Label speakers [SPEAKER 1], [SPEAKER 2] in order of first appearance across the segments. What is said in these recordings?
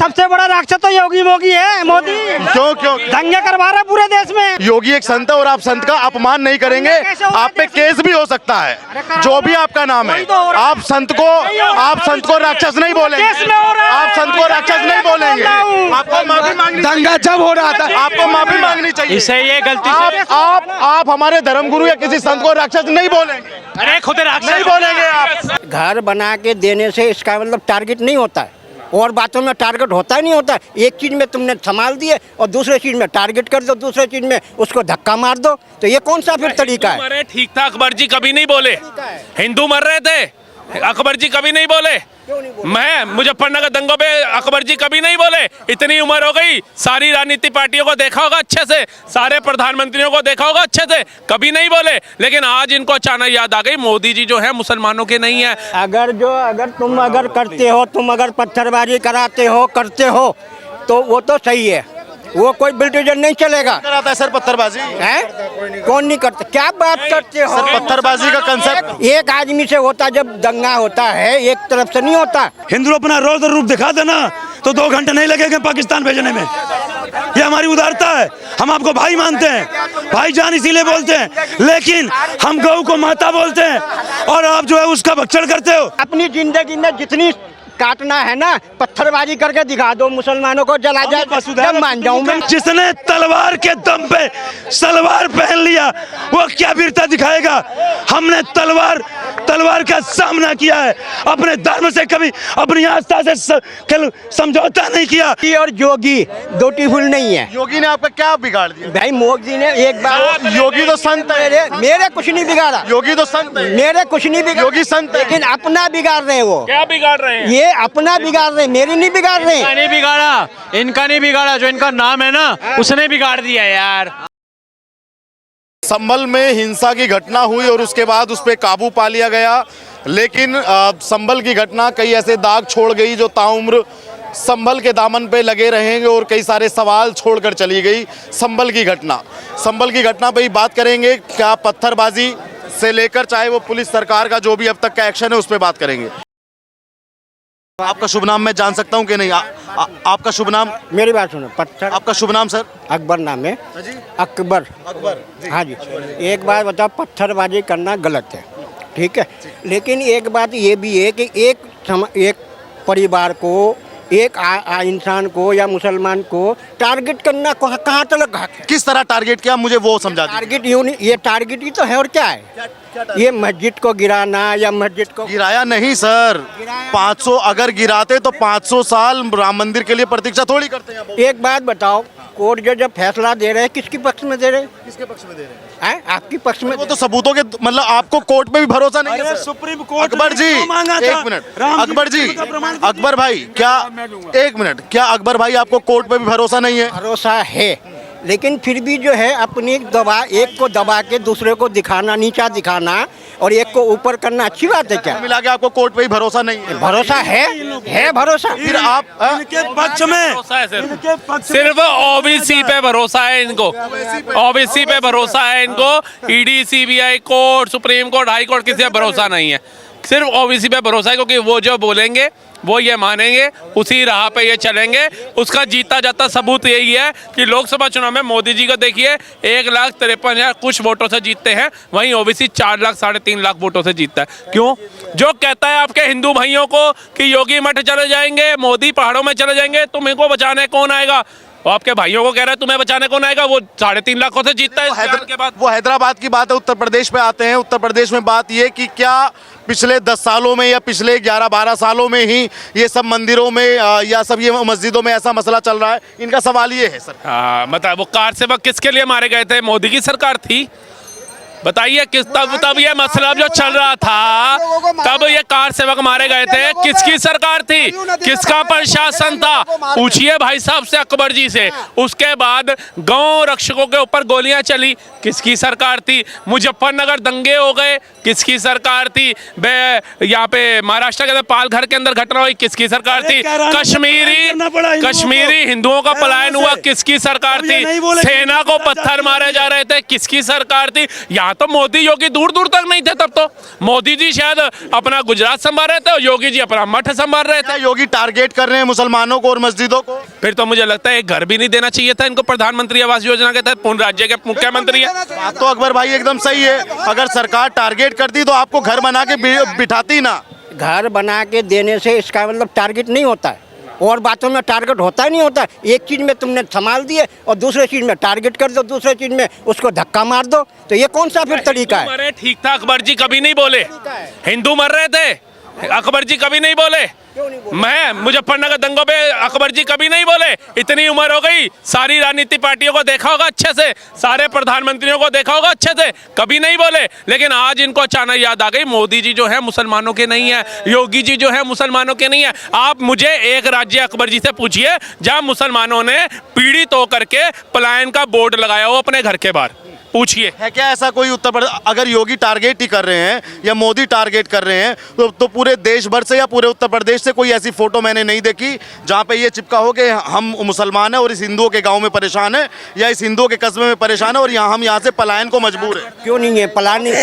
[SPEAKER 1] सबसे बड़ा राक्षस तो योगी मोगी है, मोदी।
[SPEAKER 2] क्यों क्यों
[SPEAKER 1] दंगे करवा रहा है पूरे देश में।
[SPEAKER 2] योगी एक संत है और आप संत का अपमान नहीं करेंगे, आप पे केस भी हो सकता है जो भी आपका नाम है। आप संत को राक्षस नहीं बोलेंगे, आप संत को राक्षस नहीं बोलेंगे। आपको माफी मांगनी,
[SPEAKER 3] दंगा जब हो रहा था
[SPEAKER 2] आपको माफी मांगनी चाहिए।
[SPEAKER 4] इसे ये गलती
[SPEAKER 2] आप हमारे धर्मगुरु या किसी संत को राक्षस नहीं बोलेंगे,
[SPEAKER 4] अरे खुद राक्षस
[SPEAKER 2] नहीं बोलेंगे आप।
[SPEAKER 5] घर बना के देने से इसका मतलब टारगेट नहीं होता है, और बातों में टारगेट होता ही नहीं होता। एक चीज़ में तुमने संभाल दिए और दूसरे चीज़ में टारगेट कर दो, दूसरे चीज़ में उसको धक्का मार दो, तो ये कौन सा फिर तरीका है?
[SPEAKER 4] मरे ठीक था, अकबर जी कभी नहीं बोले हिंदू मर रहे थे, अकबर जी कभी नहीं बोले। मैं मुजफ्फरनगर दंगों पे अकबर जी कभी नहीं बोले। इतनी उम्र हो गई, सारी राजनीतिक पार्टियों को देखा होगा अच्छे से, सारे प्रधानमंत्रियों को देखा होगा अच्छे से, कभी नहीं बोले। लेकिन आज इनको अचानक याद आ गई मोदी जी जो है मुसलमानों के नहीं है।
[SPEAKER 5] अगर तुम करते हो, तुम अगर पत्थरबाजी करते हो तो वो तो सही है, वो कोई बिल्डोजर नहीं चलेगा।
[SPEAKER 2] कराता है सर पत्थरबाजी
[SPEAKER 5] है कौन नहीं करता? क्या बात करते हो?
[SPEAKER 2] सर पत्थरबाजी का कंसेप्ट
[SPEAKER 5] एक आदमी से होता जब दंगा होता है, एक तरफ से नहीं होता।
[SPEAKER 3] हिंदू अपना रौद्र रूप दिखा देना तो 2 घंटे नहीं लगेंगे पाकिस्तान भेजने में। ये हमारी उदारता है, हम आपको भाई मानते हैं, भाईजान इसीलिए बोलते हैं, लेकिन हम गौ को माता बोलते हैं और आप जो है उसका भक्षण करते हो।
[SPEAKER 5] अपनी जिंदगी में जितनी काटना है ना, पत्थरबाजी करके दिखा दो, मुसलमानों को जला जाए, जब मान जाऊं मैं।
[SPEAKER 3] जिसने तलवार के दम पे सलवार पहन लिया वो क्या वीरता दिखाएगा? हमने तलवार का सामना किया है, अपने धर्म से कभी अपनी आस्था से समझौता नहीं किया।
[SPEAKER 5] और योगी ब्यूटीफुल नहीं है।
[SPEAKER 2] योगी ने आपका क्या बिगाड़ दिया?
[SPEAKER 5] भाई मोदी ने एक बार,
[SPEAKER 2] योगी तो संत है,
[SPEAKER 5] मेरे कुछ नहीं बिगाड़ा,
[SPEAKER 2] योगी तो संत है,
[SPEAKER 5] मेरे कुछ नहीं बिगाड़ा,
[SPEAKER 2] योगी संत है।
[SPEAKER 5] लेकिन अपना बिगाड़ रहे वो।
[SPEAKER 4] क्या बिगाड़ रहे हैं?
[SPEAKER 5] ये अपना बिगाड़ रहे, मेरी नहीं बिगाड़ रहे।
[SPEAKER 4] इनका नहीं बिगाड़ा, जो इनका नाम है ना उसने बिगाड़ दिया यार।
[SPEAKER 2] संभल में हिंसा की घटना हुई और उसके बाद उस पर काबू पा लिया गया, लेकिन संभल की घटना कई ऐसे दाग छोड़ गई जो ताउम्र संभल के दामन पे लगे रहेंगे और कई सारे सवाल छोड़कर चली गई। संभल की घटना पे ही बात करेंगे, क्या पत्थरबाजी से लेकर चाहे वो पुलिस सरकार का जो भी अब तक का एक्शन है उस पर बात करेंगे। आपका शुभ नाम मैं जान सकता हूं कि नहीं? आपका शुभ नाम?
[SPEAKER 5] मेरी बात सुनो, पत्थर।
[SPEAKER 2] आपका शुभ नाम सर?
[SPEAKER 5] अकबर नाम है।
[SPEAKER 2] जी?
[SPEAKER 5] अकबर हाँ जी। एक बात बताओ, पत्थरबाजी करना गलत है, ठीक है, लेकिन एक बात ये भी है कि एक परिवार को, एक इंसान को या मुसलमान को टारगेट करना कहाँ तक है?
[SPEAKER 2] किस तरह टारगेट किया मुझे वो समझा दीजिए।
[SPEAKER 5] टारगेट यूं नहीं, ये टारगेट ही तो है, और क्या है? ये मस्जिद को गिराना या मस्जिद को
[SPEAKER 2] गिराया नहीं सर, 500 अगर गिराते तो 500 साल राम मंदिर के लिए प्रतीक्षा थोड़ी करते हैं।
[SPEAKER 5] एक बात बताओ, कोर्ट जो जब फैसला दे रहे हैं किसके पक्ष में दे रहे हैं?
[SPEAKER 2] किसके पक्ष में दे रहे हैं?
[SPEAKER 5] आपकी पक्ष में।
[SPEAKER 2] वो तो सबूतों के, मतलब आपको कोर्ट पे भी भरोसा नहीं है सर?
[SPEAKER 3] सुप्रीम कोर्ट
[SPEAKER 2] अकबर जी एक मिनट, अकबर जी, अकबर भाई क्या एक मिनट, क्या अकबर भाई आपको कोर्ट पे भी भरोसा नहीं है?
[SPEAKER 5] भरोसा है, लेकिन फिर भी जो है अपनी एक को दबा के दूसरे को दिखाना, नीचा दिखाना और एक को ऊपर करना अच्छी बात है क्या?
[SPEAKER 2] मिला के आपको कोर्ट पे ही भरोसा नहीं है?
[SPEAKER 5] भरोसा है भरोसा।
[SPEAKER 2] फिर आप
[SPEAKER 3] इनके पक्ष में
[SPEAKER 4] सिर्फ ओबीसी पे भरोसा है इनको, ओबीसी पे भरोसा है इनको। ED, CBI, court, supreme court, high court, किसी पे भरोसा नहीं है, सिर्फ ओबीसी पे भरोसा है, क्योंकि वो जो बोलेंगे वो ये मानेंगे, उसी राह पे ये चलेंगे। उसका जीता जाता सबूत यही है कि लोकसभा चुनाव में मोदी जी को देखिए 1,53,000 कुछ वोटों से जीतते हैं, वहीं ओबीसी 4 लाख 3.5 लाख वोटों से जीतता है। क्यों? जो कहता है आपके हिंदू भाइयों को कि योगी मठ चले जाएंगे, मोदी पहाड़ों में चले जाएंगे, तुम्हें को बचाने कौन आएगा? वो आपके भाइयों को कह रहा है तुम्हें बचाने कौन आएगा? वो 3.5 लाखों से जीतता है के बाद।
[SPEAKER 2] वो हैदराबाद की बात है, उत्तर प्रदेश पे आते हैं। उत्तर प्रदेश में बात ये कि क्या पिछले 10 सालों में या पिछले 11-12 सालों में ही ये सब मंदिरों में या सब ये मस्जिदों में ऐसा मसला चल रहा है? इनका सवाल ये है सर।
[SPEAKER 4] हाँ मतलब वो कार सेवक किसके लिए मारे गए थे? मोदी की सरकार थी, बताइए किस तब ये मसला जो चल रहा था, तब ये कार सेवक मारे गए थे, किसकी सरकार थी, किसका प्रशासन था? पूछिए भाई साहब से, अकबर जी से। उसके बाद गौ रक्षकों के ऊपर गोलियां चली, किसकी सरकार थी? मुजफ्फरनगर दंगे हो गए, किसकी सरकार थी? यहाँ पे महाराष्ट्र के पालघर के अंदर घटना हुई, किसकी सरकार थी? कश्मीरी हिंदुओं का पलायन हुआ, किसकी सरकार थी? सेना को पत्थर मारे जा रहे थे, किसकी सरकार थी? यहाँ यहाँ तो मोदी योगी दूर दूर तक नहीं थे तब तो। मोदी जी शायद अपना गुजरात संभाल रहे थे और योगी जी अपना मठ संभाल रहे थे।
[SPEAKER 2] क्या योगी टारगेट कर रहे हैं मुसलमानों को और मस्जिदों को?
[SPEAKER 4] फिर तो मुझे लगता है एक घर भी नहीं देना चाहिए था इनको प्रधानमंत्री आवास योजना के तहत। पूर्ण राज्य के मुख्यमंत्री है।
[SPEAKER 2] बात तो अकबर भाई एकदम सही है, अगर सरकार टारगेट करती तो आपको घर बना के बिठाती ना।
[SPEAKER 5] घर बना के देने से इसका मतलब टारगेट नहीं होता है, और बातों में टारगेट होता ही नहीं होता। एक चीज़ में तुमने संभाल दिए और दूसरे चीज़ में टारगेट कर दो, दूसरे चीज़ में उसको धक्का मार दो, तो ये कौन सा फिर तरीका है?
[SPEAKER 4] मरे ठीक था, अकबर जी कभी नहीं बोले। हिंदू मर रहे थे, अकबर जी कभी नहीं बोले। मैं मुजफ्फरनगर दंगों पे अकबर जी कभी नहीं बोले। इतनी उम्र हो गई, सारी राजनीति पार्टियों को देखा होगा अच्छे से, सारे प्रधानमंत्रियों को देखा होगा अच्छे से, कभी नहीं बोले। लेकिन आज इनको अचानक याद आ गई मोदी जी जो है मुसलमानों के नहीं है, योगी जी जो है मुसलमानों के नहीं है। आप मुझे एक राज्य अकबर जी से पूछिए जहां मुसलमानों ने पीड़ित होकर के पलायन का बोर्ड लगाया हो अपने घर के बाहर, पूछिए।
[SPEAKER 2] है क्या ऐसा कोई उत्तर प्रदेश? अगर योगी टारगेट ही कर रहे हैं या मोदी टारगेट कर रहे हैं तो पूरे देश भर से या पूरे उत्तर प्रदेश से कोई ऐसी फोटो मैंने नहीं देखी जहां पे ये चिपका हो कि हम मुसलमान हैं और इस हिंदुओं के गांव में परेशान है या इस हिंदुओं के कस्बे में परेशान है और हम यहाँ से पलायन को मजबूर है।
[SPEAKER 5] क्यों नहीं है प्लानिंग?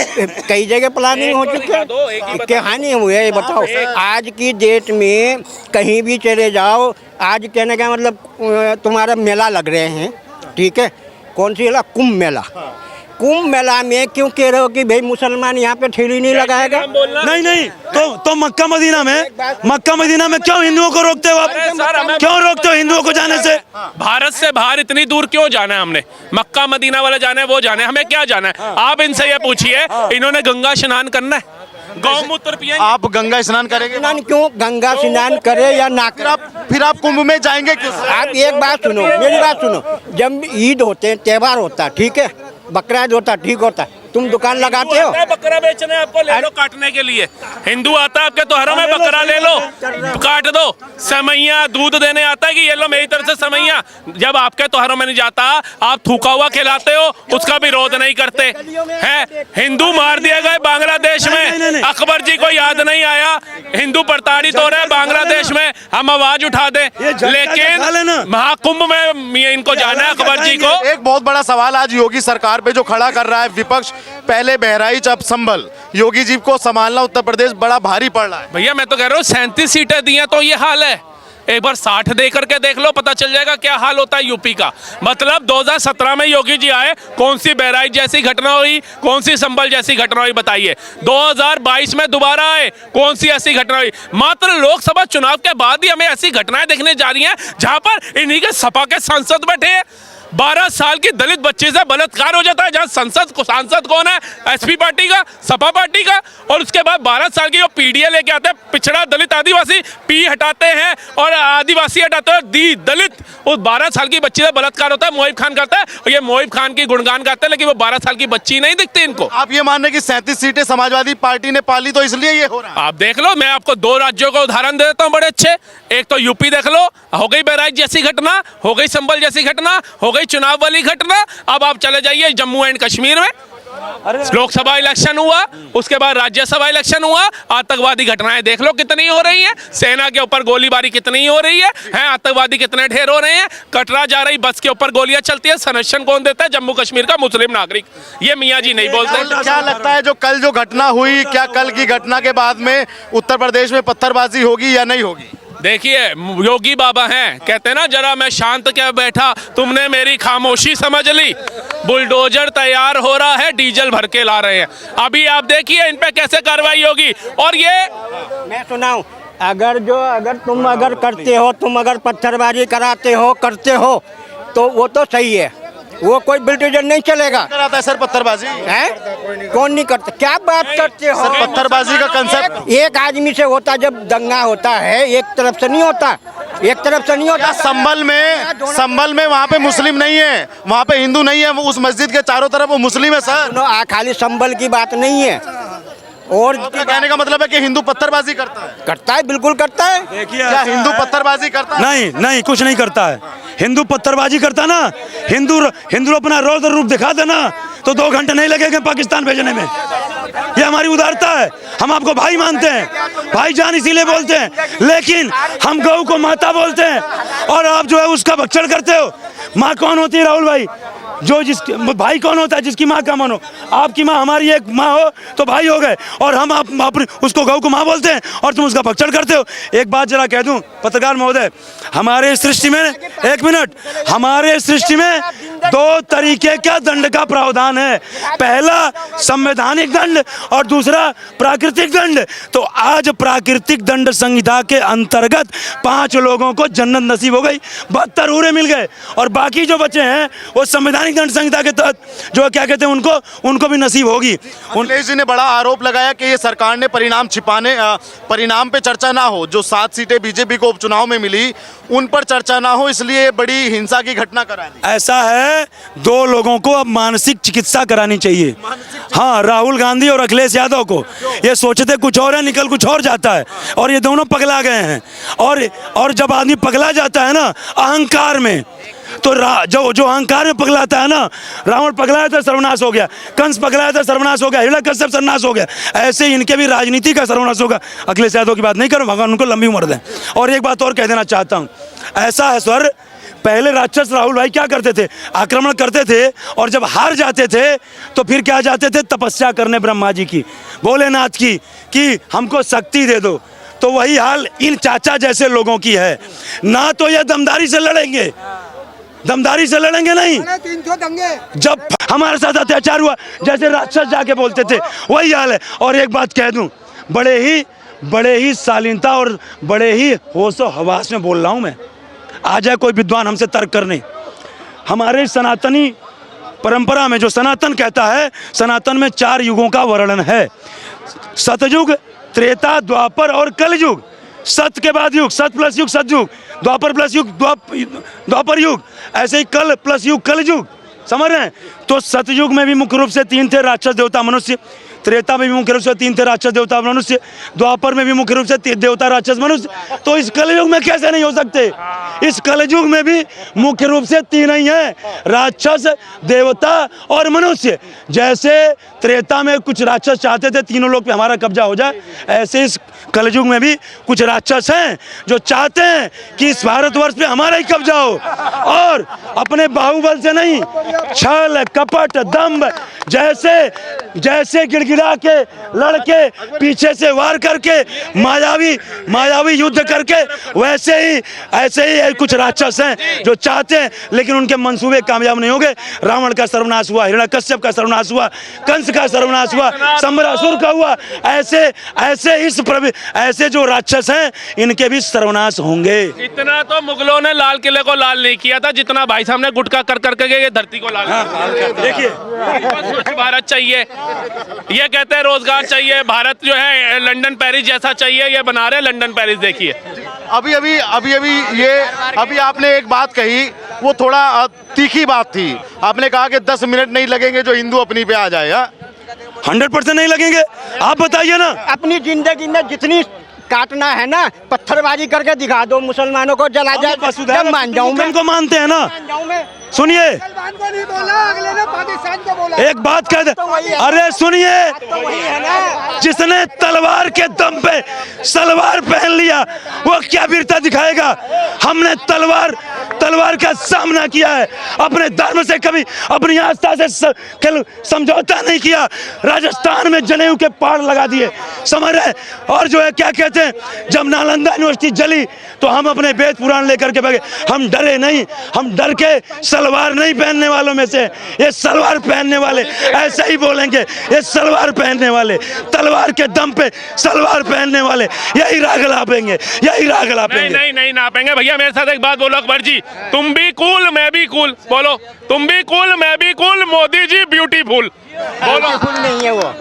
[SPEAKER 5] कई जगह प्लानिंग हो चुकी है, क्या हानि हुई है ये बताओ। आज की डेट में कहीं भी चले जाओ, आज कहने का मतलब तुम्हारा मेला लग रहे हैं, ठीक है, कौन सी मेला? कुंभ मेला। कुंभ मेला में क्यों कह रहे हो कि भाई मुसलमान यहाँ पे ठेली नहीं लगाएगा?
[SPEAKER 3] नहीं तो मक्का मदीना में क्यों हिंदुओं को रोकते हो आप? क्यों रोकते हो हिंदुओं को जाने से?
[SPEAKER 4] भारत से बाहर इतनी दूर क्यों जाना है हमने? मक्का मदीना वाला जाना है, वो जाना है, हमें क्या जाना है? आप इनसे ये पूछिए, इन्होंने गंगा स्नान करना है, गौमूत्र पिएंगे।
[SPEAKER 2] आप गंगा स्नान करेंगे?
[SPEAKER 5] स्नान क्यों? गंगा स्नान करे या ना करे,
[SPEAKER 2] फिर आप कुंभ में जाएंगे क्यों?
[SPEAKER 5] आप एक बात सुनो, मेरी बात सुनो। जब ईद होते हैं, त्यौहार होता है, ठीक है, बकरा ईद होता है, ठीक होता है, तुम दुकान लगाते हो?
[SPEAKER 4] बकरा बेचने आपको ले लो काटने के लिए। हिंदू आता है आपके त्योहारों में, बकरा ले लो, काट दो। समैया दूध देने आता है कि ये लो मेरी तरफ से समैया। जब आपके त्योहारों में नहीं जाता, आप थूका हुआ खिलाते हो, उसका विरोध नहीं करते हैं। हिंदू मार दिए गए बांग्लादेश में, अकबर जी को याद नहीं आया हिंदू प्रताड़ित हो रहे हैं बांग्लादेश में, हम आवाज उठा दें। लेकिन महाकुंभ में इनको जाना है अकबर जी को।
[SPEAKER 2] एक बहुत बड़ा सवाल आज योगी सरकार पे जो खड़ा कर रहा है विपक्ष, पहले बहराइच अब संभल, योगी जी को संभालना उत्तर प्रदेश बड़ा भारी पड़ रहा है।
[SPEAKER 4] भैया मैं तो कह रहा हूँ 37 सीटें दी हैं तो ये हाल है। एक बार 60 दे करके देख लो, पता चल जाएगा क्या हाल होता है यूपी का। मतलब 2017 में योगी जी आए, कौन सी बहराइच जैसी घटना हुई, कौन सी संभल जैसी घटना हुई बताइए। 2022 में दोबारा आए, कौन सी ऐसी घटना हुई। मात्र लोकसभा चुनाव के बाद ही हमें ऐसी घटनाएं देखने जा रही हैं जहां पर इन्हीं के सपा के सांसद बैठे हैं। 12 साल की दलित बच्चे से बलात्कार हो जाता है, जहां सांसद कौन है? एसपी पार्टी का, सपा पार्टी का। और उसके बाद 12 साल की जो पीडीए लेके आते हैं, पिछड़ा दलित आदिवासी, पी हटाते हैं और आदिवासी हटाते हैं, दी दलित। उस 12 साल की बच्ची से बलात्कार होता है, मोहिब खान करता है, और ये मोहिब खान की गुणगान गाते हैं, लेकिन वो 12 साल की बच्ची नहीं दिखती इनको।
[SPEAKER 2] आप ये मान रहे कि 37 सीटें समाजवादी पार्टी ने पाली तो इसलिए ये हो रहा है?
[SPEAKER 4] आप देख लो, मैं आपको 2 राज्यों का उदाहरण दे देता हूँ बड़े अच्छे। एक तो यूपी देख लो, हो गई बहराइच जैसी घटना, हो गई संभल जैसी घटना, हो गई चुनाव वाली घटना। अब आप चले जाइए जम्मू एंड कश्मीर में, लोकसभा इलेक्शन हुआ, उसके बाद राज्यसभा इलेक्शन हुआ, आतंकवादी घटनाएं देख लो कितनी हो रही हैं, सेना के ऊपर गोलीबारी कितनी हो रही है, आतंकवादी कितने ढेर हो रहे हैं। कटरा जा रही बस के ऊपर गोलियां चलती है, संरक्षण कौन देता है? जम्मू कश्मीर का मुस्लिम नागरिक। ये मियाँ जी नहीं बोलते।
[SPEAKER 2] क्या लगता है जो कल जो घटना हुई, क्या कल की घटना के बाद में उत्तर प्रदेश में पत्थरबाजी होगी या नहीं होगी?
[SPEAKER 4] देखिए, योगी बाबा हैं, कहते हैं ना, जरा मैं शांत क्या बैठा, तुमने मेरी खामोशी समझ ली। बुलडोजर तैयार हो रहा है, डीजल भर के ला रहे हैं। अभी आप देखिए इन पे कैसे कार्रवाई होगी। और ये
[SPEAKER 5] मैं सुनाऊं, अगर तुम करते हो, तुम अगर पत्थरबाजी करते हो तो वो तो सही है, वो कोई बुलडोजर नहीं चलेगा।
[SPEAKER 2] कराता है सर पत्थरबाजी?
[SPEAKER 5] है कौन नहीं करता? क्या बात करते हो?
[SPEAKER 2] सर पत्थरबाजी का कंसेप्ट
[SPEAKER 5] एक आदमी से होता, जब दंगा होता है एक तरफ से नहीं होता, एक तरफ से नहीं होता।
[SPEAKER 2] संभल में वहाँ पे मुस्लिम नहीं है, वहाँ पे हिंदू नहीं है, वो उस मस्जिद के चारों तरफ वो मुस्लिम है सर।
[SPEAKER 5] खाली संभल की बात नहीं है, और
[SPEAKER 2] कहने का मतलब है कि हिंदू पत्थरबाजी करता है?
[SPEAKER 5] बिल्कुल करता है।
[SPEAKER 2] क्या हिंदू पत्थरबाजी करता है?
[SPEAKER 3] नहीं कुछ नहीं करता है। हिंदू पत्थरबाजी करता ना, हिंदू अपना रौद्र रूप दिखा देना तो 2 घंटे नहीं लगेंगे पाकिस्तान भेजने में। ये हमारी उदारता है, हम आपको भाई मानते हैं, भाईजान इसीलिए बोलते हैं, लेकिन हम गौ को माता बोलते हैं और आप जो है उसका भक्षण करते हो। माँ कौन होती है राहुल भाई? जो भाई कौन होता है? जिसकी माँ का मन हो। आपकी माँ हमारी एक माँ हो तो भाई हो गए, और हम आप अपने उसको गौ को माँ बोलते हैं और तुम उसका भक्षण करते हो। एक बात जरा कह दूं पत्रकार महोदय, हमारे सृष्टि में, एक मिनट, हमारे सृष्टि में दो तरीके का दंड का प्रावधान है। पहला संवैधानिक दंड और दूसरा प्राकृतिक दंड। तो आज प्राकृतिक दंड संहिता के अंतर्गत 5 लोगों को जन्नत नसीब हो गई, 72 हूरे मिल गए, और बाकी जो बचे हैं वो संवैधानिक दंड संहिता के तहत जो क्या कहते हैं उनको भी नसीब होगी।
[SPEAKER 2] अखिलेश जी ने बड़ा आरोप लगाया कि ये सरकार ने परिणाम पे चर्चा ना हो, जो 7 सीटें बीजेपी को उपचुनाव में मिली उन पर चर्चा ना हो, इसलिए बड़ी हिंसा की घटना करा दी।
[SPEAKER 3] ऐसा है, 2 लोगों को अब मानसिक चिकित्सा करानी चाहिए। हाँ, राहुल गांधी और अखिलेश यादव को। ये सोचते कुछ और है, निकल कुछ और जाता है, और ये दोनों पगला गए हैं। और जब आदमी पगला जाता है ना अहंकार में, तो जो अहंकार में पगलाता है ना, रावण पगलाया था सर्वनाश हो गया, कंस पगलाया था सर्वनाश हो गया, हिरण्यकश्यप सर्वनाश हो गया, ऐसे इनके भी राजनीति का सर्वनाश होगा। अखिलेश यादव की बात नहीं करो, भगवान उनको लंबी उम्र दें। और एक बात और कह देना चाहता हूँ, ऐसा है स्वर, पहले राक्षस राहुल भाई क्या करते थे? आक्रमण करते थे, और जब हार जाते थे तो फिर क्या जाते थे? तपस्या करने ब्रह्मा जी की, भोलेनाथ की, कि हमको शक्ति दे दो। तो वही हाल इन चाचा जैसे लोगों की है। ना तो ये दमदारी से लड़ेंगे, दमदारी से लड़ेंगे नहीं,
[SPEAKER 1] 300 दंगे
[SPEAKER 3] जब हमारे साथ अत्याचार हुआ जैसे राक्षस जाके बोलते थे, वही हाल है। और एक बात कह दूं, बड़े ही शालीनता और बड़े ही होशो हवास में बोल रहा हूं मैं। आ जाए कोई विद्वान हमसे तर्क करने। हमारे सनातनी परंपरा में जो सनातन कहता है, सनातन में 4 युगों का वर्णन है, सतयुग, त्रेता, द्वापर और कलयुग। सत के बाद युग, सत प्लस युग सतयुग, द्वापर प्लस युग द्वापर युग, ऐसे ही कल प्लस युग कलयुग। समझ रहे हैं? तो सतयुग में भी मुख्य रूप से 3 थे, राक्षस देवता मनुष्य। त्रेता में भी मुख्य रूप से 3 थे, राक्षस देवता मनुष्य। द्वापर में भी मुख्य रूप से देवता राक्षस मनुष्य। तो इस कलयुग में कैसे नहीं हो सकते? इस कलयुग में भी मुख्य रूप से 3 ही हैं, राक्षस, देवता और मनुष्य। जैसे त्रेता में कुछ राक्षस चाहते थे तीनों लोग पे हमारा कब्जा हो जाए, ऐसे इस कलयुग में भी कुछ राक्षस हैं जो चाहते हैं कि इस भारतवर्ष पे हमारा ही कब्जा हो, और अपने बाहुबल से नहीं, छल कपट दंभ, जैसे गिड़गिड़ा के लड़के पीछे से वार करके मायावी युद्ध करके, ऐसे ही कुछ राक्षस हैं जो चाहते हैं, लेकिन उनके मंसूबे कामयाब नहीं होंगे। रावण का सर्वनाश हुआ, हिरण्यकश्यप का सर्वनाश हुआ, कंस का सर्वनाश हुआ, संबरासुर का हुआ। ऐसे जो राक्षस हैं इनके भी सर्वनाश होंगे।
[SPEAKER 4] इतना तो मुगलों ने लाल किले को लाल नहीं किया था जितना भाई साहब ने गुटखा कर करके ये धरती को लाल किया।
[SPEAKER 3] देखिए,
[SPEAKER 4] स्वच्छ भारत चाहिए, ये कहते हैं रोजगार चाहिए, भारत जो है लंदन पेरिस जैसा चाहिए, ये बना रहे लंदन पेरिस। देखिए अभी आपने एक बात कही, वो थोड़ा तीखी बात थी। आपने कहा कि 10 मिनट नहीं लगेंगे जो हिंदू अपनी पे आ जाए।
[SPEAKER 3] 100% नहीं लगेंगे। आप बताइए ना,
[SPEAKER 5] अपनी जिंदगी में जितनी काटना है ना, पत्थरबाजी करके दिखा दो, मुसलमानों को जला जाए, जब मान जाऊं मैं।
[SPEAKER 3] को मानते हैं ना। सुनिए, एक बात कह दे, अरे सुनिए, जिसने तलवार के दम पे सलवार पहन लिया वो क्या वीरता दिखाएगा? हमने तलवार का सामना किया है, अपने धर्म से कभी अपनी आस्था से समझौता नहीं किया। राजस्थान में जनेऊ के पहाड़ लगा दिए, समझ रहे? और जो है क्या कहते हैं, जब नालंदा यूनिवर्सिटी जली तो हम अपने वेद पुराण लेकर के भागे। हम डरे नहीं, हम डर के सलवार नहीं पहनने वालों में से, ये सलवार पहनने वाले ऐसे ही बोलेंगे, ये सलवार पहनने वाले, तलवार के दम पे सलवार पहनने वाले यही राग लापेंगे, यही राग लापेंगे।
[SPEAKER 4] नहीं नापेंगे भैया। मेरे साथ एक बात बोलो अकबर जी, तुम भी कूल मैं भी कूल, बोलो तुम भी कूल मैं भी cool, Modi ji beautiful.
[SPEAKER 5] Beautiful नहीं है वो,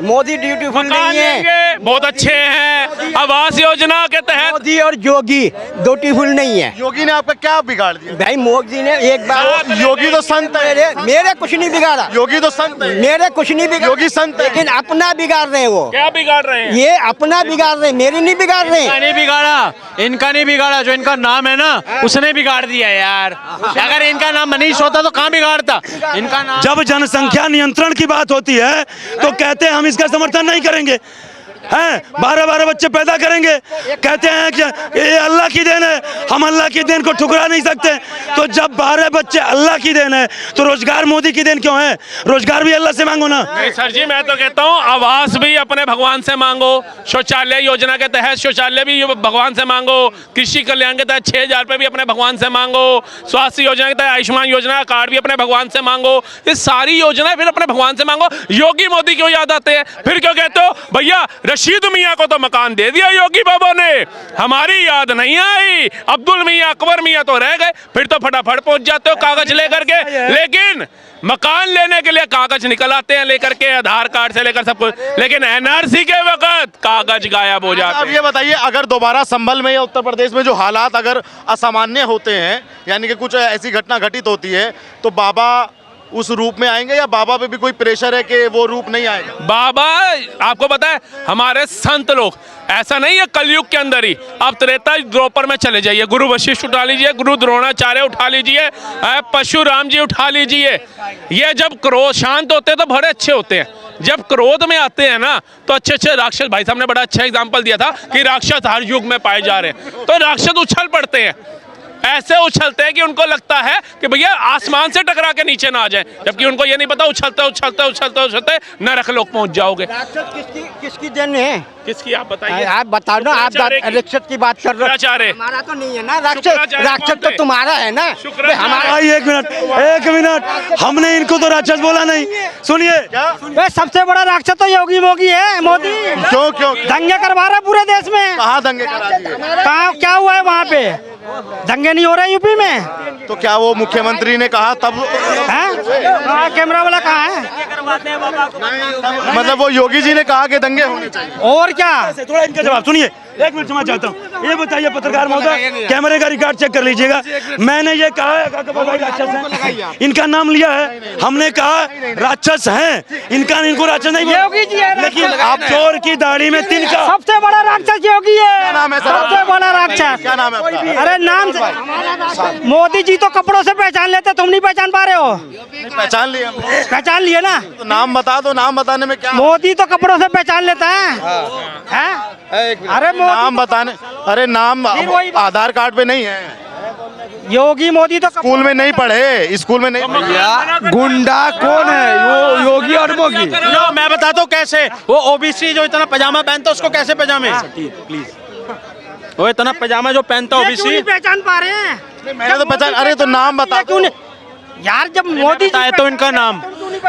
[SPEAKER 5] मोदी ब्यूटीफुल नहीं है,
[SPEAKER 4] बहुत अच्छे हैं। आवास योजना के तहत
[SPEAKER 5] मोदी और योगी ब्यूटीफुल नहीं है।
[SPEAKER 2] योगी ने आपका क्या बिगाड़ दिया?
[SPEAKER 5] भाई मोदी ने एक बार,
[SPEAKER 2] योगी तो संत है,
[SPEAKER 5] मेरे कुछ नहीं बिगाड़ा।
[SPEAKER 2] योगी तो संत है,
[SPEAKER 5] मेरे कुछ नहीं बिगाड़ा,
[SPEAKER 2] योगी संत है।
[SPEAKER 5] लेकिन अपना बिगाड़ रहे हैं वो।
[SPEAKER 4] क्या बिगाड़ रहे हैं?
[SPEAKER 5] ये अपना बिगाड़ रहे हैं, मेरी नहीं बिगाड़ रहे।
[SPEAKER 6] इनका नहीं बिगाड़ा, जो इनका नाम है ना उसने बिगाड़ दिया यार। अगर इनका नाम मनीष होता तो कहाँ बिगाड़ता इनका नाम।
[SPEAKER 3] जब जनसंख्या नियंत्रण की बात होती है तो कहते हैं हम इसका समर्थन नहीं करेंगे। हैं 12-12 बच्चे पैदा करेंगे, कहते हैं कि ये अल्लाह की देन है, हम अल्लाह की देन को ठुकरा नहीं सकते। तो जब 12 बच्चे अल्लाह की देन है तो रोजगार मोदी की देन क्यों है? रोजगार भी अल्लाह से मांगो ना।
[SPEAKER 4] नहीं सर जी, मैं तो कहता हूँ आवास भी अपने भगवान से मांगो, शौचालय योजना के तहत शौचालय भी भगवान से मांगो, कृषि कल्याण के तहत 6,000 रुपये भी अपने भगवान से मांगो, स्वास्थ्य योजना के तहत आयुष्मान योजना का कार्ड भी अपने भगवान से मांगो। ये सारी योजनाएं फिर अपने भगवान से मांगो। योगी मोदी क्यों याद आते हैं? फिर क्यों कहते हो भैया रशीद मियाँ को तो मकान दे दिया योगी बाबा ने, हमारी याद नहीं आई, अब्दुल मियाँ अकबर मियाँ तो रह गए। फिर तो फटाफट पहुंच जाते हो कागज लेकर के, लेकिन मकान लेने के लिए कागज निकल आते हैं लेकर के, आधार कार्ड से लेकर सब कुछ, लेकिन एनआरसी के वक्त कागज गायब हो जाते
[SPEAKER 2] अब
[SPEAKER 4] हैं।
[SPEAKER 2] ये बताइए, अगर दोबारा संभल में या उत्तर प्रदेश में जो हालात अगर असामान्य होते हैं, यानी कि कुछ ऐसी घटना घटित होती है, तो बाबा उस रूप में आएंगे या बाबा पे भी कोई प्रेशर है कि वो रूप नहीं आएगा?
[SPEAKER 4] बाबा आपको पता है हमारे संत लोग, ऐसा नहीं है कलयुग के अंदर ही, आप त्रेता द्रोपर में चले जाइए, गुरु वशिष्ठ उठा लीजिए, गुरु द्रोणाचार्य उठा लीजिए, परशुराम जी उठा लीजिए। ये जब क्रोध शांत होते हैं तो बड़े अच्छे होते हैं, जब क्रोध में आते हैं ना तो अच्छे अच्छे राक्षस, भाई साहब ने बड़ा अच्छा एग्जाम्पल दिया था कि राक्षस हर युग में पाए जा रहे हैं, तो राक्षस उछल पड़ते हैं, ऐसे उछलते हैं कि उनको लगता है कि भैया आसमान से टकरा के नीचे ना आ जाए, जबकि उनको ये नहीं पता उछलते उछलते उछलते उछलते नरक लोक पहुंच जाओगे।
[SPEAKER 5] किसकी देन है?
[SPEAKER 4] किसकी आप बताइए?
[SPEAKER 5] आप बताओ ना, आप राक्षस की बात कर रहे
[SPEAKER 4] शुक्राचार्य।
[SPEAKER 5] हो, हमारा तो नहीं है ना राक्षस, राक्षस तो तुम्हारा है ना।
[SPEAKER 4] शुक्राचार्य।
[SPEAKER 3] भाई एक मिनट, हमने इनको तो राक्षस बोला नहीं। सुनिए,
[SPEAKER 1] सबसे बड़ा राक्षस तो योगी मोगी है, मोदी।
[SPEAKER 2] क्यों क्यों
[SPEAKER 1] दंगे करवा रहा है पूरे देश में।
[SPEAKER 2] कहाँ दंगे करा दिए?
[SPEAKER 1] कहाँ क्या हुआ है वहाँ पे? दंगे नहीं हो रहे यूपी में?
[SPEAKER 2] तो क्या वो मुख्यमंत्री ने कहा तब?
[SPEAKER 1] हैं? कैमरा वाला कहाँ है?
[SPEAKER 2] मतलब वो योगी जी ने कहा कि दंगे होने चाहिए।
[SPEAKER 1] और क्या?
[SPEAKER 3] थोड़ा इनका जवाब सुनिए, एक मिनट समझ चाहता हूँ। ये बताइए पत्रकार महोदय, कैमरे का रिकॉर्ड चेक कर लीजिएगा। मैंने ये कहा है कि भाई राक्षस हैं, इनका नाम लिया है, हमने कहा राक्षस हैं, इनको राक्षस नहीं बोला।
[SPEAKER 1] योगी जी है,
[SPEAKER 3] लेकिन आप चोर की दाढ़ी में तिनका।
[SPEAKER 1] सबसे बड़ा राक्षस योगी है।
[SPEAKER 2] नाम है सर?
[SPEAKER 1] सबसे बड़ा राक्षस।
[SPEAKER 2] क्या नाम है आपका?
[SPEAKER 1] अरे नाम मोदी जी तो कपड़ों से पहचान लेते, तुम नहीं पहचान पा रहे हो?
[SPEAKER 2] पहचान लिया?
[SPEAKER 1] पहचान लिए ना?
[SPEAKER 2] तो नाम बता दो, नाम बताने में क्या?
[SPEAKER 1] मोदी तो कपड़ों से पहचान लेता है। हैं? अरे
[SPEAKER 2] नाम बताने, अरे नाम
[SPEAKER 1] फिर वही बात।
[SPEAKER 2] आधार कार्ड पे नहीं है,
[SPEAKER 1] योगी मोदी तो
[SPEAKER 2] स्कूल में नहीं पढ़े, स्कूल में नहीं पढ़े।
[SPEAKER 6] गुंडा कौन है? वो योगी और मोगी? नो, मैं बताता हूँ कैसे। वो ओबीसी जो इतना पजामा पहनता उसको कैसे पजामे? प्लीज, वो इतना पजामा जो पहनता
[SPEAKER 1] ये क्यों नहीं
[SPEAKER 6] ओबीसी,
[SPEAKER 1] पहचान पा रहे हैं?
[SPEAKER 2] मैंने तो पहचान, अरे तो नाम बता
[SPEAKER 1] क्यों नहीं? यार जब मोदी जी
[SPEAKER 6] बताए तो इनका नाम,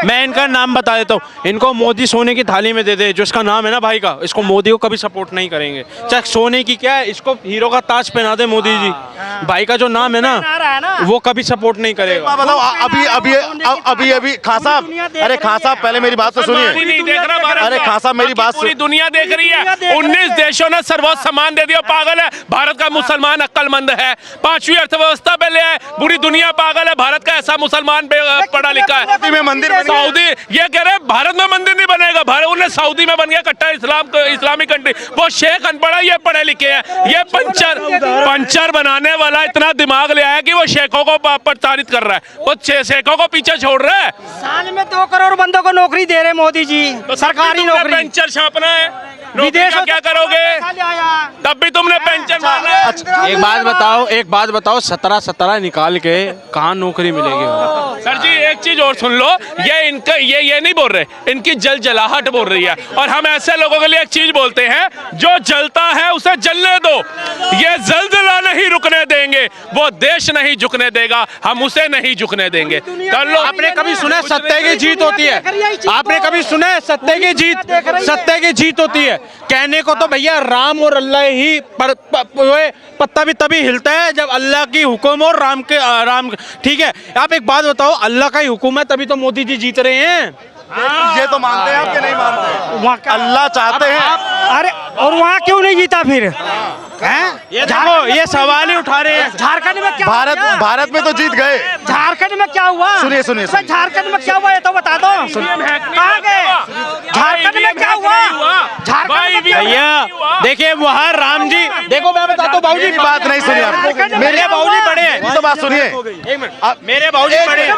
[SPEAKER 6] मैं इनका नाम बता देता हूँ। इनको मोदी सोने की थाली में दे दे, जो इसका नाम है ना भाई का, इसको मोदी को कभी सपोर्ट नहीं करेंगे। चाहे सोने की क्या है, इसको हीरो का ताज पहना दे मोदी जी, भाई का जो नाम है ना वो कभी सपोर्ट नहीं करेगा।
[SPEAKER 2] बताओ अभी खान साहब, अरे खान साहब पहले मेरी बात तो सुनिए।
[SPEAKER 4] नहीं देख रहा भारत
[SPEAKER 2] अरे
[SPEAKER 4] का।
[SPEAKER 2] खान साहब मेरी बात
[SPEAKER 4] पूरी दुनिया देख रही है। 19 देशों ने सर्वोच्च सम्मान दे दिया, पागल है भारत का मुसलमान, अक्लमंद है, 5वीं अर्थव्यवस्था पे ले आए, पूरी दुनिया पागल है, भारत का ऐसा मुसलमान पढ़ा लिखा है।
[SPEAKER 2] में मंदिर बन गया।
[SPEAKER 4] सऊदी ये कह रहे हैं भारत में मंदिर नहीं बनेगा, भारत उन्हें सऊदी में बन गया कट्टा इस्लामिक कंट्री। वो शेख अनपढ़ है, ये पढ़े लिखे हैं। ये पंचर बनाने वाला इतना दिमाग ले आया कि वो शेखों को प्रताड़ित कर रहा है, वो शेखों को पीछे छोड़ रहा है।
[SPEAKER 1] साल में 2 करोड़ बंदों को नौकरी दे रहे मोदी जी,
[SPEAKER 4] तो
[SPEAKER 1] सरकारी नौकरी।
[SPEAKER 4] पेंशन छापना है,
[SPEAKER 1] विदेश
[SPEAKER 4] क्या करोगे? तब भी तुमने पेंशन मारना है।
[SPEAKER 6] एक बात बताओ 17 निकाल के कहाँ नौकरी मिलेगी?
[SPEAKER 4] सर जी एक चीज और सुन लो, ये इनका ये नहीं बोल रहे, इनकी जलाहट बोल रही है। और हम ऐसे लोगों के लिए एक चीज बोलते हैं, जो जलता है उसे जलने दो, ये जलजला नहीं रुकने देंगे, वो देश नहीं झुकने देगा, हम उसे नहीं झुकने देंगे। कर लो।
[SPEAKER 6] आपने कभी सुना है सत्य की जीत होती है? आपने कभी सुना है सत्य की जीत? सत्य की जीत होती है कहने को तो भैया राम और अल्लाह ही पत्ता भी तभी हिलता है जब अल्लाह की हुक्म और राम, ठीक है। आप एक बात बताओ, अल्लाह का ही हुक्म है तभी तो मोदी जी जीत रहे हैं।
[SPEAKER 2] ये तो मानते हैं आप कि नहीं मानते? अल्लाह चाहते हैं।
[SPEAKER 1] अरे और वहाँ क्यों नहीं जीता फिर? हैं?
[SPEAKER 6] ये देखो, ये सवाल ही उठा रहे हैं।
[SPEAKER 1] झारखंड में क्या?
[SPEAKER 2] भारत में तो जीत गए।
[SPEAKER 1] झारखंड में क्या हुआ?
[SPEAKER 2] सुनिए, सुनिए,
[SPEAKER 1] भाई, झारखंड में क्या हुआ ये तो बता दो। कहाँ गए? झारखंड में क्या हुआ? झारखंड में क्या हुआ?
[SPEAKER 6] भैया देखिए वहाँ राम जी, देखो मैं बताता हूँ बाबूजी,
[SPEAKER 2] मेरी बात नहीं सुनी आपने।
[SPEAKER 6] मेरे बाबूजी बड़े हैं,
[SPEAKER 2] मेरी तो बात सुनिए।
[SPEAKER 6] मेरे बाबूजी बड़े हैं।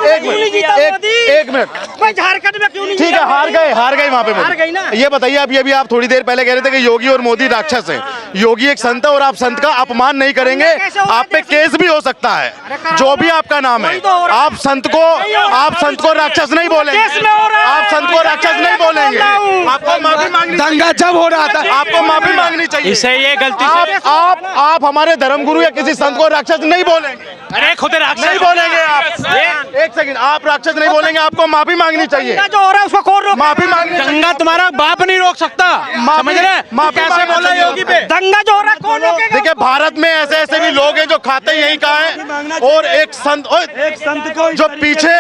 [SPEAKER 2] एक मिनट
[SPEAKER 1] भाई, झारखंड में क्यों नहीं
[SPEAKER 2] ठीक है,
[SPEAKER 1] जीता?
[SPEAKER 2] हार गए वहाँ पे
[SPEAKER 1] हार गई ना।
[SPEAKER 2] ये बताइए, अभी आप थोड़ी देर पहले कह रहे थे कि योगी और मोदी राक्षस हैं। योगी एक संत है और आप संत का अपमान नहीं करेंगे, आप पे केस भी हो सकता है, जो भी आपका नाम है। आप संत को राक्षस नहीं बोलेंगे, आप संत को राक्षस नहीं बोलेंगे। आपको माफी मांगनी,
[SPEAKER 3] दंगा जब हो रहा था
[SPEAKER 2] आपको माफी मांगनी चाहिए।
[SPEAKER 6] इसे ये गलती से
[SPEAKER 2] आप हमारे धर्मगुरु या किसी संत को राक्षस नहीं बोलेंगे,
[SPEAKER 6] अरे खुद राक्षस
[SPEAKER 2] नहीं बोलेंगे आप। एक सेकंड, आप राक्षस नहीं बोलेंगे, आपको माफी मांगनी चाहिए।
[SPEAKER 1] जो हो रहा है उसको कौन रोक?
[SPEAKER 2] माफी मांगनी चाहिए।
[SPEAKER 6] दंगा तुम्हारा बाप नहीं रोक सकता, समझ रहे?
[SPEAKER 2] माफी
[SPEAKER 6] कैसे
[SPEAKER 2] मांगना
[SPEAKER 6] बोला
[SPEAKER 2] चाहिए।
[SPEAKER 6] योगी पे?
[SPEAKER 1] दंगा जो हो रहा है कौन रोकेगा?
[SPEAKER 2] देखिए, भारत में ऐसे ऐसे भी लोग हैं जो खाते यहीं का है, और एक संत
[SPEAKER 3] को
[SPEAKER 2] जो पीछे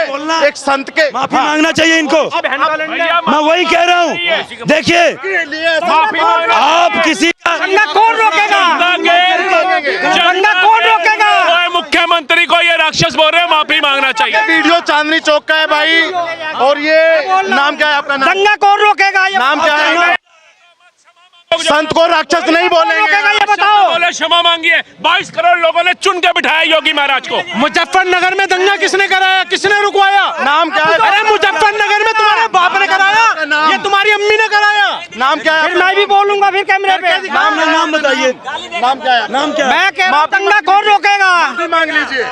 [SPEAKER 2] एक संत के
[SPEAKER 3] माफी मांगना चाहिए इनको। मैं वही कह रहा हूँ। देखिए, आप किसी का
[SPEAKER 1] दंगा कौन रोकेगा? दंगा कौन रोकेगा?
[SPEAKER 4] मुख्यमंत्री को ये राक्षस बोल रहे हैं, माफी मांगना चाहिए।
[SPEAKER 2] वीडियो चांदनी चौक का है भाई, और ये नाम क्या है आपका? नाम
[SPEAKER 1] दंगा कौन रोकेगा? ये
[SPEAKER 2] नाम क्या है? संत को राक्षस नहीं बोलेंगे।
[SPEAKER 1] ये बताओ।
[SPEAKER 4] बोले क्षमा मांगिए। 22 करोड़ लोगों ने चुन के बिठाया योगी महाराज को।
[SPEAKER 6] मुजफ्फरनगर में दंगा किसने कराया, किसने रुकवाया?
[SPEAKER 2] नाम क्या है?
[SPEAKER 6] अरे मुजफ्फरनगर में तुम्हारे बाप ने कराया, ये तुम्हारी अम्मी ने कराया।
[SPEAKER 2] नाम क्या है?
[SPEAKER 1] फिर मैं भी बोलूंगा फिर कैमरे पे।
[SPEAKER 3] नाम बताइए।
[SPEAKER 2] नाम क्या है?
[SPEAKER 3] नाम क्या है?
[SPEAKER 1] मैं कह रहा हूं, दंगा कौन रोकेगा?
[SPEAKER 2] माफी मांग लीजिए,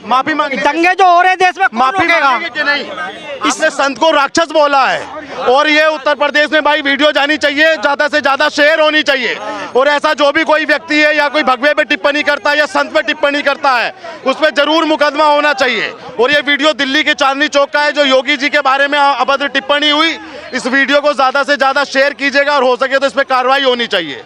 [SPEAKER 2] माफी मांग
[SPEAKER 1] दंगे जो हो रहे देश में कौन
[SPEAKER 2] माफी
[SPEAKER 1] रोकेगा?
[SPEAKER 2] मांगेंगे कि नहीं? इसने संत को राक्षस बोला है, और ये उत्तर प्रदेश में भाई वीडियो जानी चाहिए, ज्यादा से ज्यादा शेयर होनी चाहिए। और ऐसा जो भी कोई व्यक्ति है या कोई भगवे पे टिप्पणी करता है या संत पे टिप्पणी करता है, उस पर जरूर मुकदमा होना चाहिए। और ये वीडियो दिल्ली के चांदनी चौक का है, जो योगी जी के बारे में अभद्र टिप्पणी हुई। इस वीडियो को ज्यादा से ज्यादा शेयर कीजिएगा, और हो सके तो इस पर कार्रवाई होनी चाहिए।